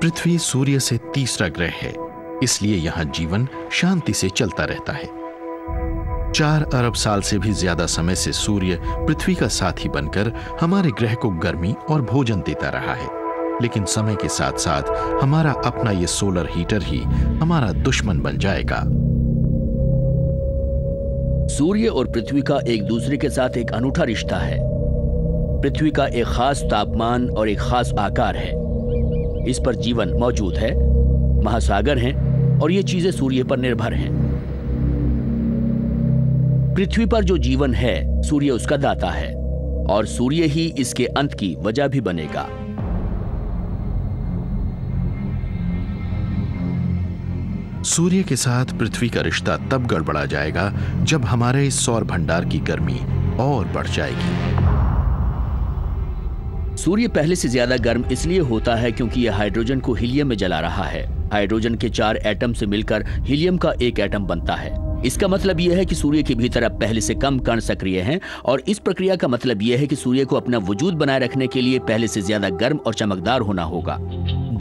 पृथ्वी सूर्य से तीसरा ग्रह है, इसलिए यहां जीवन शांति से चलता रहता है। 4 अरब साल से भी ज्यादा समय से सूर्य पृथ्वी का साथी बनकर हमारे ग्रह को गर्मी और भोजन देता रहा है। लेकिन समय के साथ साथ हमारा अपना ये सोलर हीटर ही हमारा दुश्मन बन जाएगा। सूर्य और पृथ्वी का एक दूसरे के साथ एक अनूठा रिश्ता है। पृथ्वी का एक खास तापमान और एक खास आकार है। इस पर जीवन मौजूद है, महासागर हैं और ये चीजें सूर्य पर निर्भर हैं। पृथ्वी पर जो जीवन है, सूर्य उसका दाता है और सूर्य ही इसके अंत की वजह भी बनेगा। सूर्य के साथ पृथ्वी का रिश्ता तब गड़बड़ा जाएगा जब हमारे इस सौर भंडार की गर्मी और बढ़ जाएगी। सूर्य पहले से ज्यादा गर्म इसलिए होता है क्योंकि यह हाइड्रोजन को हीलियम में जला रहा है। हाइड्रोजन के 4 एटम से मिलकर हीलियम का एक एटम बनता है। इसका मतलब यह है कि सूर्य के भीतर अब पहले से कम कण सक्रिय हैं और इस प्रक्रिया का मतलब यह है कि सूर्य को अपना वजूद बनाए रखने के लिए पहले से ज्यादा गर्म और चमकदार होना होगा।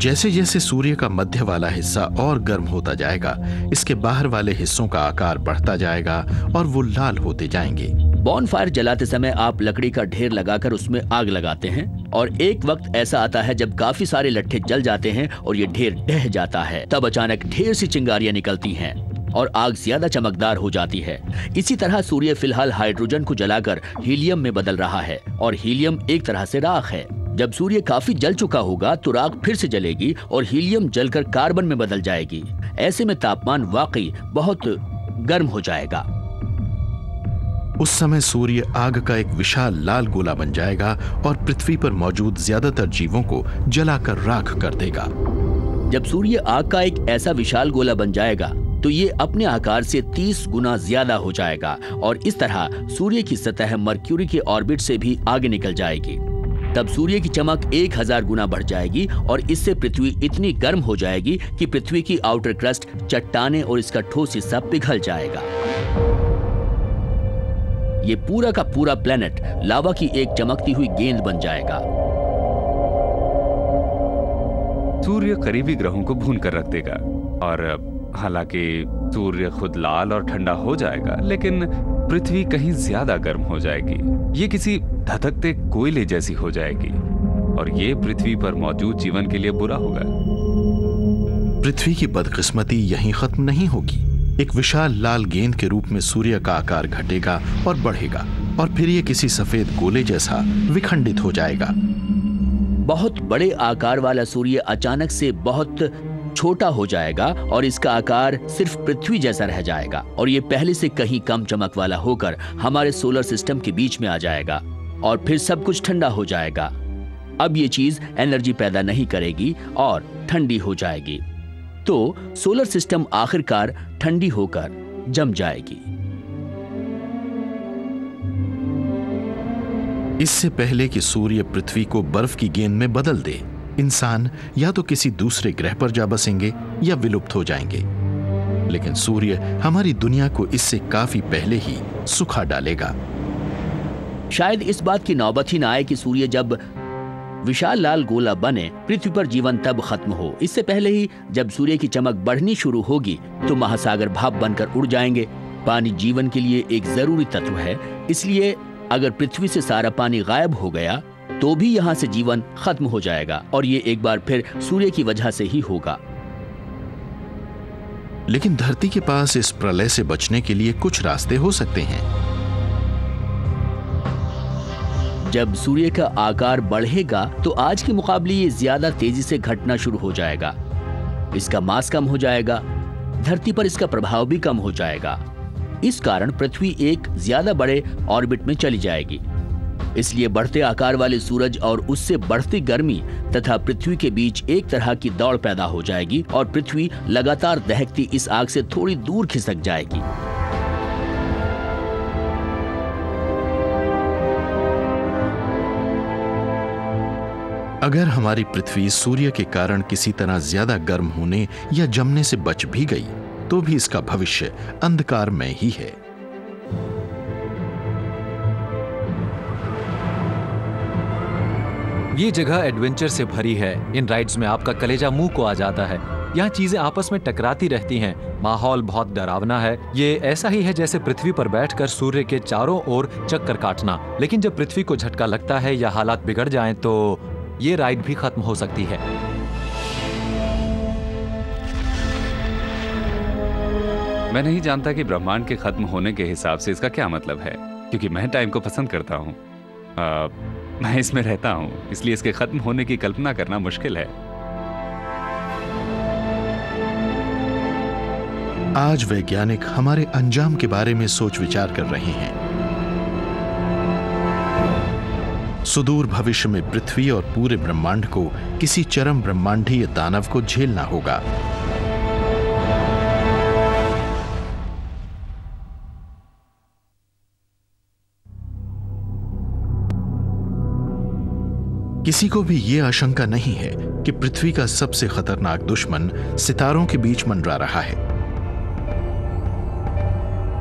जैसे जैसे सूर्य का मध्य वाला हिस्सा और गर्म होता जाएगा, इसके बाहर वाले हिस्सों का आकार बढ़ता जाएगा और वो लाल होते जाएंगे। बॉनफायर जलाते समय आप लकड़ी का ढेर लगाकर उसमें आग लगाते हैं और एक वक्त ऐसा आता है जब काफी सारे लट्ठे जल जाते हैं और ये ढेर ढह जाता है। तब अचानक ढेर सी चिंगारियां निकलती हैं और आग ज्यादा चमकदार हो जाती है। इसी तरह सूर्य फिलहाल हाइड्रोजन को जलाकर हीलियम में बदल रहा है और हीलियम एक तरह से राख है। जब सूर्य काफी जल चुका होगा तो राख फिर से जलेगी और हीलियम जलकर कार्बन में बदल जाएगी। ऐसे में तापमान वाकई बहुत गर्म हो जाएगा। उस समय सूर्य आग का एक विशाल लाल गोला बन जाएगा और पृथ्वी पर मौजूद ज्यादातर जीवों को जलाकर राख कर देगा। जब सूर्य आग का एक ऐसा विशाल गोला बन जाएगा तो ये अपने आकार से 30 गुना ज्यादा हो जाएगा और इस तरह सूर्य की सतह मरक्यूरी के ऑर्बिट से भी आगे निकल जाएगी। तब सूर्य की चमक 1000 गुना बढ़ जाएगी और इससे पृथ्वी इतनी गर्म हो जाएगी कि पृथ्वी की आउटर क्रस्ट, चट्टानें और इसका ठोस हिस्सा पिघल जाएगा। ये पूरा का पूरा प्लेनेट लावा की एक चमकती हुई गेंद बन जाएगा। सूर्य करीबी ग्रहों को भून कर रख देगा और हालांकि सूर्य खुद लाल और ठंडा हो जाएगा, लेकिन पृथ्वी कहीं ज्यादा गर्म हो जाएगी। ये किसी धधकते कोयले जैसी हो जाएगी और ये पृथ्वी पर मौजूद जीवन के लिए बुरा होगा। पृथ्वी की बदकिस्मती यहीं खत्म नहीं होगी। एक विशाल लाल गेंद के रूप में सूर्य का आकार घटेगा और बढ़ेगा और फिर ये किसी सफेद गोले जैसा विखंडित हो जाएगा। बहुत बड़े आकार वाला सूर्य अचानक से बहुत छोटा हो जाएगा और इसका आकार सिर्फ पृथ्वी जैसा रह जाएगा और ये पहले से कहीं कम चमक वाला होकर हमारे सोलर सिस्टम के बीच में आ जाएगा और फिर सब कुछ ठंडा हो जाएगा। अब ये चीज एनर्जी पैदा नहीं करेगी और ठंडी हो जाएगी, तो सोलर सिस्टम आखिरकार ठंडी होकर जम जाएगी। इससे पहले कि सूर्य पृथ्वी को बर्फ की गेंद में बदल दे, इंसान या तो किसी दूसरे ग्रह पर जा बसेंगे या विलुप्त हो जाएंगे। लेकिन सूर्य हमारी दुनिया को इससे काफी पहले ही सुखा डालेगा। शायद इस बात की नौबत ही ना आए कि सूर्य जब विशाल लाल गोला बने, पृथ्वी पर जीवन तब खत्म हो। इससे पहले ही जब सूर्य की चमक बढ़नी शुरू होगी तो महासागर भाप बनकर उड़ जाएंगे। पानी जीवन के लिए एक जरूरी तत्व है, इसलिए अगर पृथ्वी से सारा पानी गायब हो गया तो भी यहां से जीवन खत्म हो जाएगा और ये एक बार फिर सूर्य की वजह से ही होगा। लेकिन धरती के पास इस प्रलय से बचने के लिए कुछ रास्ते हो सकते हैं। जब सूर्य का आकार बढ़ेगा तो आज के मुकाबले ये ज्यादा तेजी से घटना शुरू हो जाएगा। इसका मास कम हो जाएगा, धरती पर इसका प्रभाव भी कम हो जाएगा। इस कारण पृथ्वी एक ज्यादा बड़े ऑर्बिट में चली जाएगी। इसलिए बढ़ते आकार वाले सूरज और उससे बढ़ती गर्मी तथा पृथ्वी के बीच एक तरह की दौड़ पैदा हो जाएगी और पृथ्वी लगातार दहकती इस आग से थोड़ी दूर खिसक जाएगी। अगर हमारी पृथ्वी सूर्य के कारण किसी तरह ज्यादा गर्म होने या जमने से बच भी गई तो भी इसका भविष्य अंधकारमय ही है। ये जगह एडवेंचर से भरी है। इन राइड्स में आपका कलेजा मुंह को आ जाता है। यहाँ चीजें आपस में टकराती रहती हैं। माहौल बहुत डरावना है। ये ऐसा ही है जैसे पृथ्वी पर बैठकर सूर्य के चारों ओर चक्कर काटना। लेकिन जब पृथ्वी को झटका लगता है या हालात बिगड़ जाएं तो ये राइड भी खत्म हो सकती है। मैं नहीं जानता कि ब्रह्मांड के खत्म होने के हिसाब से इसका क्या मतलब है, क्योंकि मैं टाइम को पसंद करता हूँ। मैं इसमें रहता हूँ, इसलिए इसके खत्म होने की कल्पना करना मुश्किल है। आज वैज्ञानिक हमारे अंजाम के बारे में सोच विचार कर रहे हैं। सुदूर भविष्य में पृथ्वी और पूरे ब्रह्मांड को किसी चरम ब्रह्मांडीय दानव को झेलना होगा। किसी को भी यह आशंका नहीं है कि पृथ्वी का सबसे खतरनाक दुश्मन सितारों के बीच मंडरा रहा है।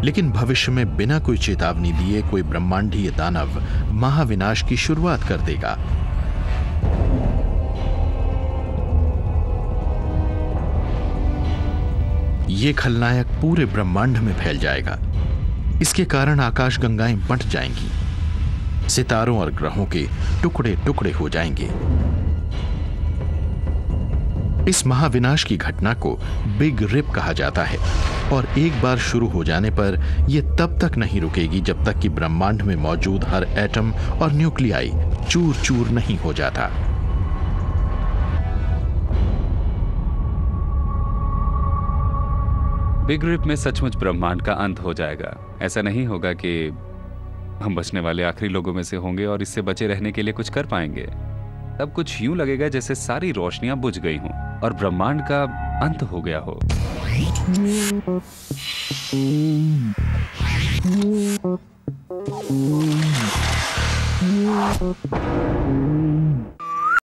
लेकिन भविष्य में बिना कोई चेतावनी दिए कोई ब्रह्मांडीय दानव महाविनाश की शुरुआत कर देगा। यह खलनायक पूरे ब्रह्मांड में फैल जाएगा। इसके कारण आकाशगंगाएं बंट जाएंगी, सितारों और ग्रहों के टुकड़े टुकड़े हो जाएंगे। इस महाविनाश की घटना को बिग रिप कहा जाता है और एक बार शुरू हो जाने पर यह तब तक नहीं रुकेगी जब तक कि ब्रह्मांड में मौजूद हर एटम और न्यूक्लियाई चूर चूर नहीं हो जाता। बिग रिप में सचमुच ब्रह्मांड का अंत हो जाएगा। ऐसा नहीं होगा कि हम बचने वाले आखिरी लोगों में से होंगे और इससे बचे रहने के लिए कुछ कर पाएंगे। तब कुछ यूं लगेगा जैसे सारी रोशनियां बुझ गई हों और ब्रह्मांड का अंत हो गया हो।